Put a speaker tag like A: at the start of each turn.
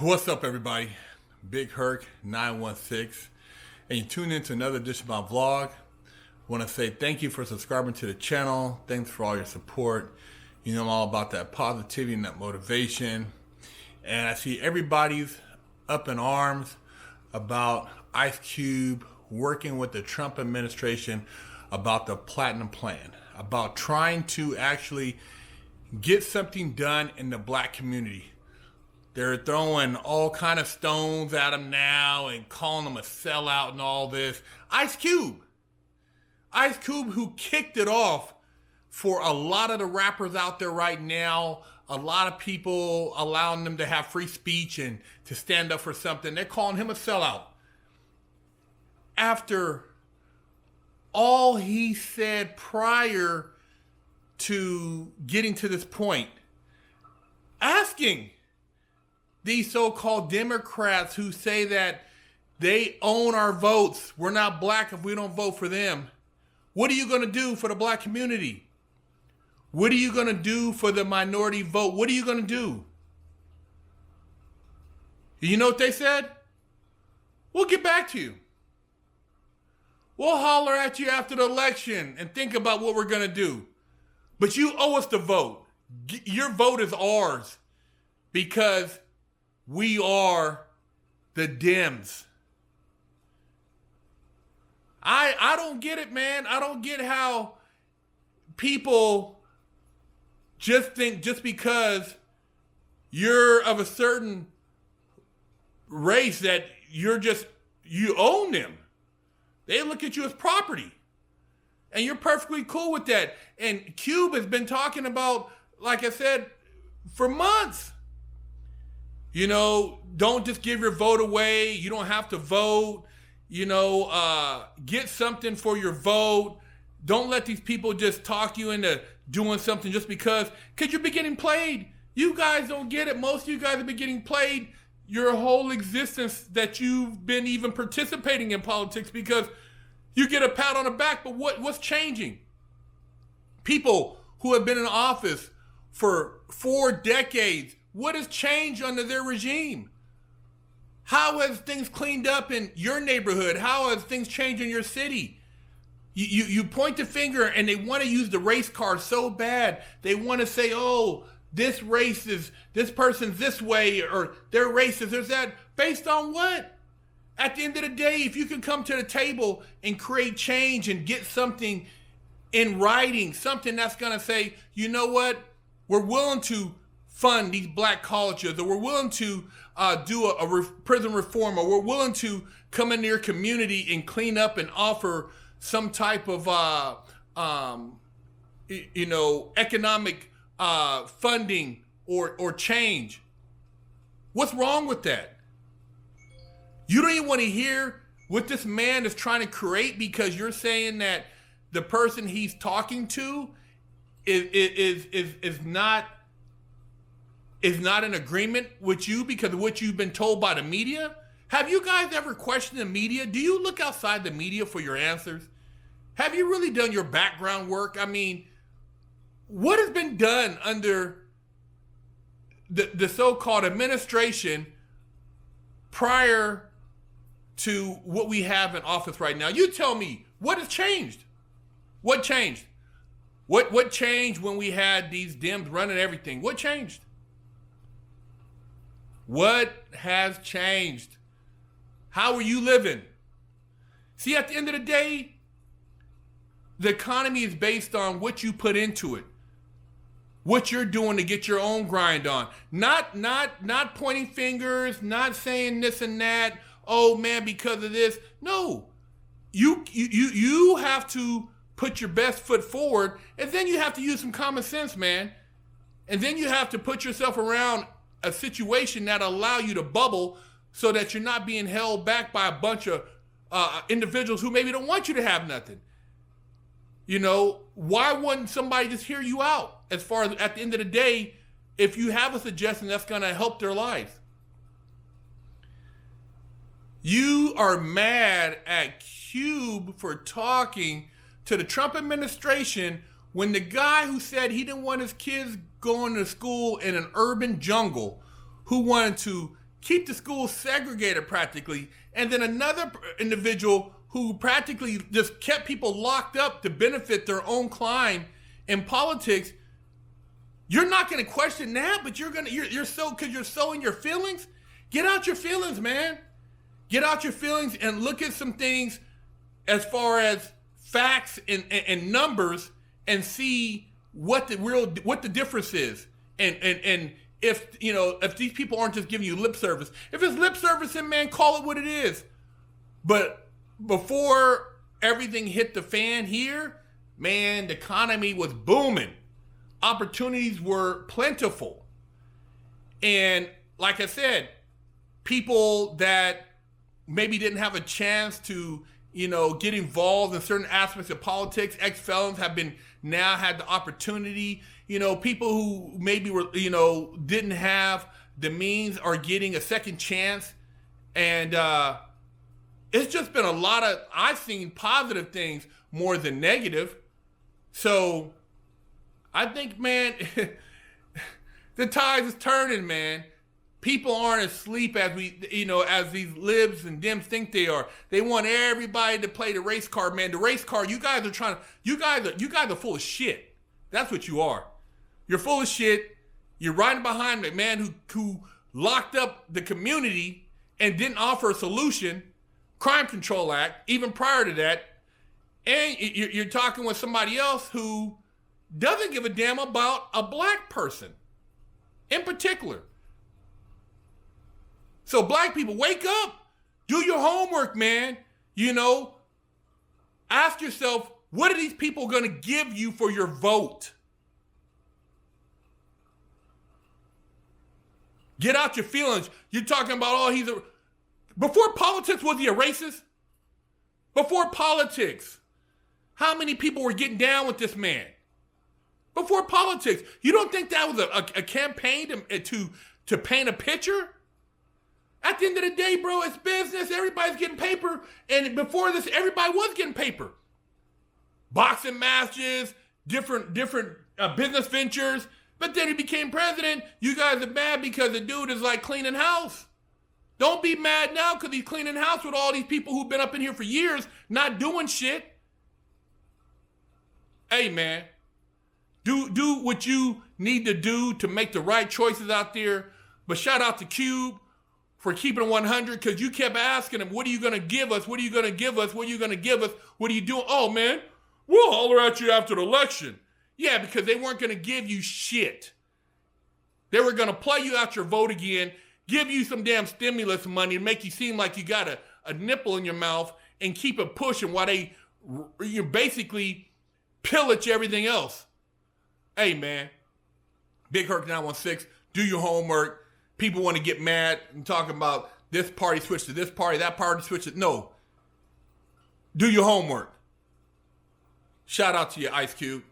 A: What's up, everybody? Big Herc916, and you tune in to another edition of my vlog. Want to say thank you for subscribing to the channel. Thanks for all your support. You know I'm all about that positivity and that motivation. And I see everybody's up in arms about Ice Cube working with the Trump administration about the Platinum Plan, about trying to actually get something done in the black community. They're throwing all kind of stones at him now and calling him a sellout and all this. Ice Cube, who kicked it off for a lot of the rappers out there right now, a lot of people allowing them to have free speech and to stand up for something. They're calling him a sellout. After all he said prior to getting to this point, asking these so-called Democrats who say that they own our votes, we're not black if we don't vote for them, what are you going to do for the black community? What are you going to do for the minority vote? What are you going to do? You know what they said? We'll get back to you. We'll holler at you after the election and think about what we're going to do. But you owe us the vote. Your vote is ours because we are the Dems. I don't get it, man. I don't get how people just think just because you're of a certain race that you own them. They look at you as property. And you're perfectly cool with that. And Cube has been talking about, like I said, for months. You know, don't just give your vote away. You don't have to vote. You know, get something for your vote. Don't let these people just talk you into doing something just because you've been getting played. You guys don't get it. Most of you guys have been getting played your whole existence that you've been even participating in politics because you get a pat on the back. But what's changing? People who have been in office for 4 decades, what has changed under their regime? How has things cleaned up in your neighborhood? How has things changed in your city? You point the finger and they want to use the race card so bad. They want to say, oh, this person's this way or they're racist. There's that. Based on what? At the end of the day, if you can come to the table and create change and get something in writing, something that's going to say, you know what? We're willing to fund these black colleges, or we're willing to do a prison reform, or we're willing to come into your community and clean up and offer some type of, economic funding or change. What's wrong with that? You don't even want to hear what this man is trying to create because you're saying that the person he's talking to is not in agreement with you because of what you've been told by the media? Have you guys ever questioned the media? Do you look outside the media for your answers? Have you really done your background work? I mean, what has been done under the so-called administration prior to what we have in office right now? You tell me, what has changed? What changed? What changed when we had these Dems running everything? What changed? What has changed? How are you living? See, at the end of the day, the economy is based on what you put into it. What you're doing to get your own grind on. Not pointing fingers, not saying this and that. Oh man, because of this. No. You have to put your best foot forward, and then you have to use some common sense, man. And then you have to put yourself around a situation that allow you to bubble so that you're not being held back by a bunch of individuals who maybe don't want you to have nothing. You know, why wouldn't somebody just hear you out as far as at the end of the day, if you have a suggestion that's going to help their life? You are mad at Cube for talking to the Trump administration when the guy who said he didn't want his kids going to school in an urban jungle, who wanted to keep the schools segregated practically, and then another individual who practically just kept people locked up to benefit their own climb in politics. You're not going to question that, but you're so, because you're so in your feelings. Get out your feelings, man. Get out your feelings and look at some things as far as facts and numbers, and see what the difference is. And if these people aren't just giving you lip service. If it's lip service, then man, call it what it is. But before everything hit the fan here, man, the economy was booming. Opportunities were plentiful. And like I said, people that maybe didn't have a chance to, get involved in certain aspects of politics, ex-felons have now had the opportunity. People who maybe were, didn't have the means are getting a second chance. And it's just been I've seen positive things more than negative. So I think, man, the tide is turning, man. People aren't asleep as as these libs and Dems think they are. They want everybody to play the race card, man. The race card, you guys are full of shit. That's what you are. You're full of shit. You're riding behind the man who locked up the community and didn't offer a solution. Crime Control Act, even prior to that. And you're talking with somebody else who doesn't give a damn about a black person in particular. So black people, wake up. Do your homework, man. Ask yourself, what are these people going to give you for your vote? Get out your feelings. You're talking about, before politics, was he a racist? Before politics, how many people were getting down with this man? Before politics, you don't think that was a campaign to paint a picture? At the end of the day, bro, it's business. Everybody's getting paper. And before this, everybody was getting paper. Boxing matches, different business ventures. But then he became president. You guys are mad because the dude is like cleaning house. Don't be mad now because he's cleaning house with all these people who've been up in here for years not doing shit. Hey, man. Do what you need to do to make the right choices out there. But shout out to Cube for keeping 100, because you kept asking him, what are you going to give us? What are you going to give us? What are you going to give us? What are you doing? Oh, man, we'll holler at you after the election. Yeah, because they weren't going to give you shit. They were going to play you out your vote again, give you some damn stimulus money and make you seem like you got a nipple in your mouth and keep it pushing while you basically pillage everything else. Hey, man, Big Herc916, do your homework. People want to get mad and talk about this party switched to this party, that party switched to... No. Do your homework. Shout out to you, Ice Cube.